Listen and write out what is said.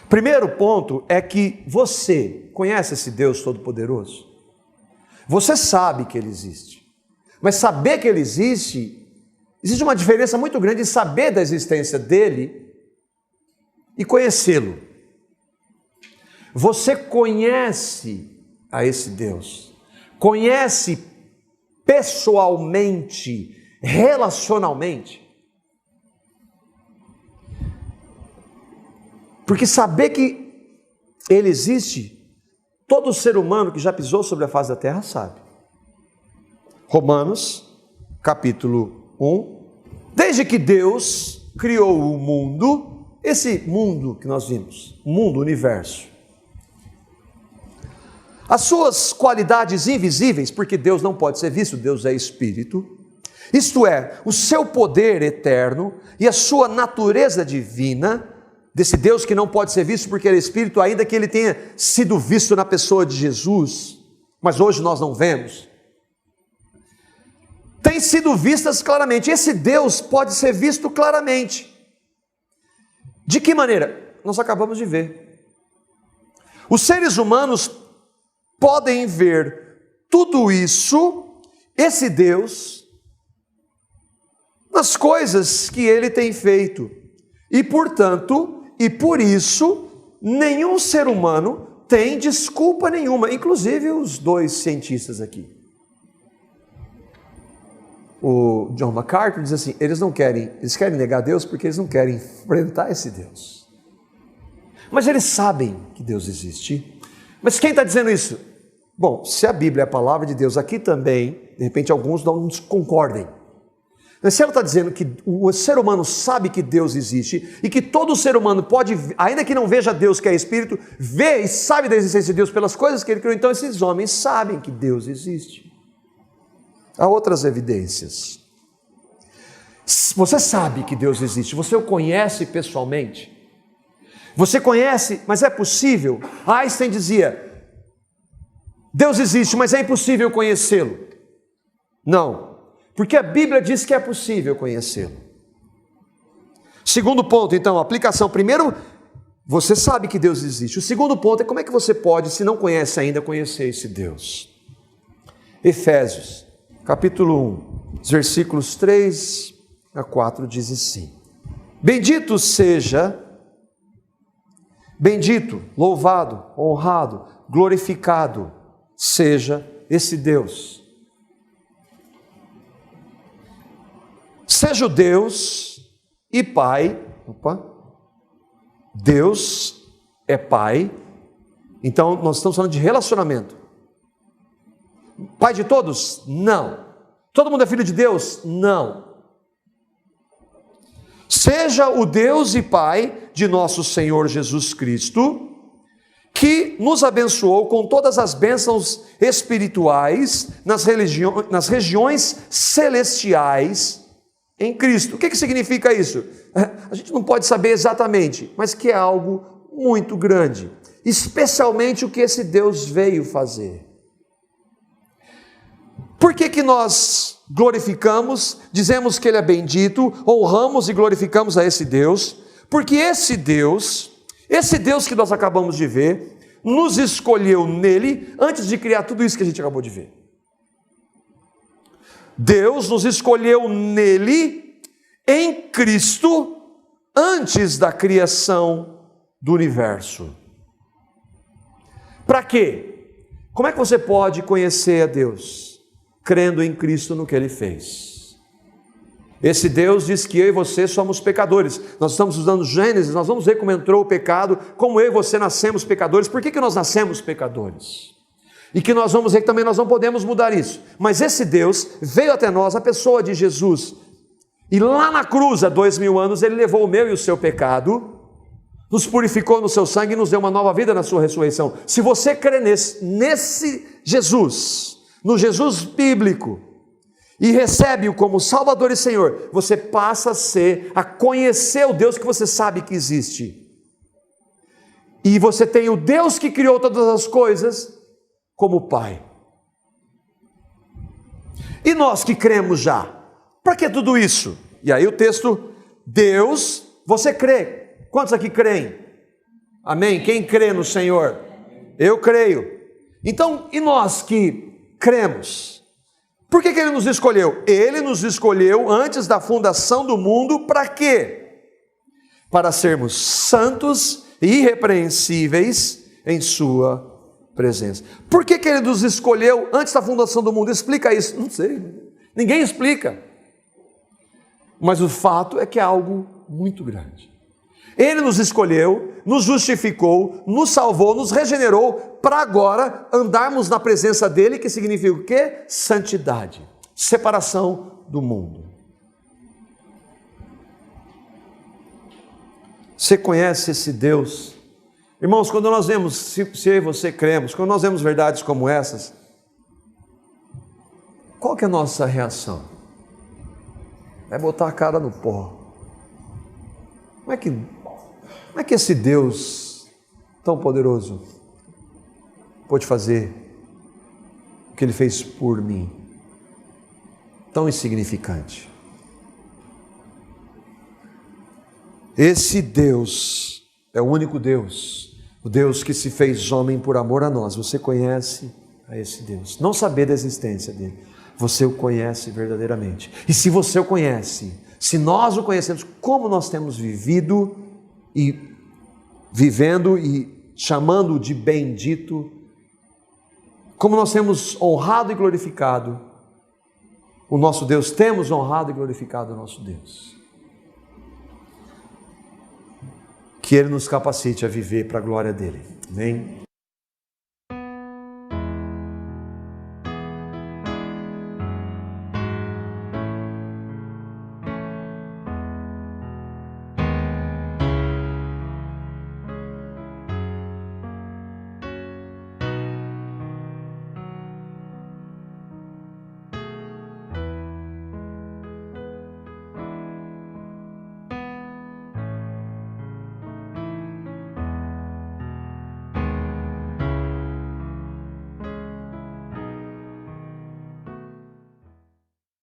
Primeiro ponto é que você conhece esse Deus Todo-Poderoso? Você sabe que Ele existe. Mas saber que Ele existe uma diferença muito grande em saber da existência dEle e conhecê-lo. Você conhece a esse Deus, conhece pessoalmente, relacionalmente. Porque saber que Ele existe, todo ser humano que já pisou sobre a face da terra sabe. Romanos, capítulo 1. Desde que Deus criou o mundo, esse mundo que nós vimos, o mundo, o universo, as suas qualidades invisíveis, porque Deus não pode ser visto, Deus é espírito, isto é, o seu poder eterno e a sua natureza divina, desse Deus que não pode ser visto porque Ele é espírito, ainda que Ele tenha sido visto na pessoa de Jesus, mas hoje nós não vemos, têm sido vistas claramente. Esse Deus pode ser visto claramente. De que maneira? Nós acabamos de ver. Os seres humanos podem ver tudo isso, esse Deus, nas coisas que Ele tem feito. E portanto, e por isso, nenhum ser humano tem desculpa nenhuma, inclusive os dois cientistas aqui. O John MacArthur diz assim, eles querem negar Deus porque eles não querem enfrentar esse Deus. Mas eles sabem que Deus existe. Mas quem está dizendo isso? Bom, se a Bíblia é a palavra de Deus, aqui também, de repente alguns não concordem. Mas se ela está dizendo que o ser humano sabe que Deus existe e que todo ser humano pode, ainda que não veja Deus que é Espírito, vê e sabe da existência de Deus pelas coisas que Ele criou, então esses homens sabem que Deus existe. Há outras evidências. Você sabe que Deus existe, você o conhece pessoalmente. Você conhece, mas é possível? Einstein dizia, Deus existe, mas é impossível conhecê-lo. Não, porque a Bíblia diz que é possível conhecê-lo. Segundo ponto, então, aplicação. Primeiro, você sabe que Deus existe. O segundo ponto é como é que você pode, se não conhece ainda, conhecer esse Deus. Efésios, capítulo 1, versículos 3 a 4 diz assim: Bendito seja, bendito, louvado, honrado, glorificado seja esse Deus. Seja o Deus e Pai, Deus é Pai, então nós estamos falando de relacionamento. Pai de todos? Não. Todo mundo é filho de Deus? Não. Seja o Deus e Pai de nosso Senhor Jesus Cristo, que nos abençoou com todas as bênçãos espirituais nas regiões celestiais em Cristo. O que significa isso? A gente não pode saber exatamente, mas que é algo muito grande, especialmente o que esse Deus veio fazer. Por que nós glorificamos, dizemos que Ele é bendito, honramos e glorificamos a esse Deus? Porque esse Deus que nós acabamos de ver, nos escolheu nele antes de criar tudo isso que a gente acabou de ver. Deus nos escolheu nele, em Cristo, antes da criação do universo. Para quê? Como é que você pode conhecer a Deus? Crendo em Cristo no que Ele fez. Esse Deus diz que eu e você somos pecadores. Nós estamos usando Gênesis, nós vamos ver como entrou o pecado, como eu e você nascemos pecadores. Por que nós nascemos pecadores? E que nós vamos ver que também nós não podemos mudar isso. Mas esse Deus veio até nós, a pessoa de Jesus, e lá na cruz, há 2000 anos, Ele levou o meu e o seu pecado, nos purificou no seu sangue e nos deu uma nova vida na sua ressurreição. Se você crê nesse Jesus, no Jesus bíblico, e recebe-o como Salvador e Senhor, você passa a conhecer o Deus que você sabe que existe. E você tem o Deus que criou todas as coisas como Pai. E nós que cremos já, para que tudo isso? E aí o texto, Deus, você crê. Quantos aqui creem? Amém? Quem crê no Senhor? Eu creio. Então, e nós que cremos? Por que Ele nos escolheu? Ele nos escolheu antes da fundação do mundo, para quê? Para sermos santos e irrepreensíveis em sua presença. Por que Ele nos escolheu antes da fundação do mundo? Explica isso. Não sei. Ninguém explica. Mas o fato é que é algo muito grande. Ele nos escolheu, nos justificou, nos salvou, nos regenerou, para agora andarmos na presença dEle, que significa o quê? Santidade, separação do mundo. Você conhece esse Deus? Irmãos, quando nós vemos, se eu e você cremos, quando nós vemos verdades como essas, qual que é a nossa reação? É botar a cara no pó. Como é que esse Deus tão poderoso pôde fazer o que Ele fez por mim? Tão insignificante. Esse Deus é o único Deus, o Deus que se fez homem por amor a nós. Você conhece a esse Deus? Não saber da existência dele, você o conhece verdadeiramente. E se você o conhece, se nós o conhecemos, como nós temos vivido e vivendo e chamando de bendito, como nós temos honrado e glorificado o nosso Deus, temos honrado e glorificado o nosso Deus. Que Ele nos capacite a viver para a glória dEle. Amém?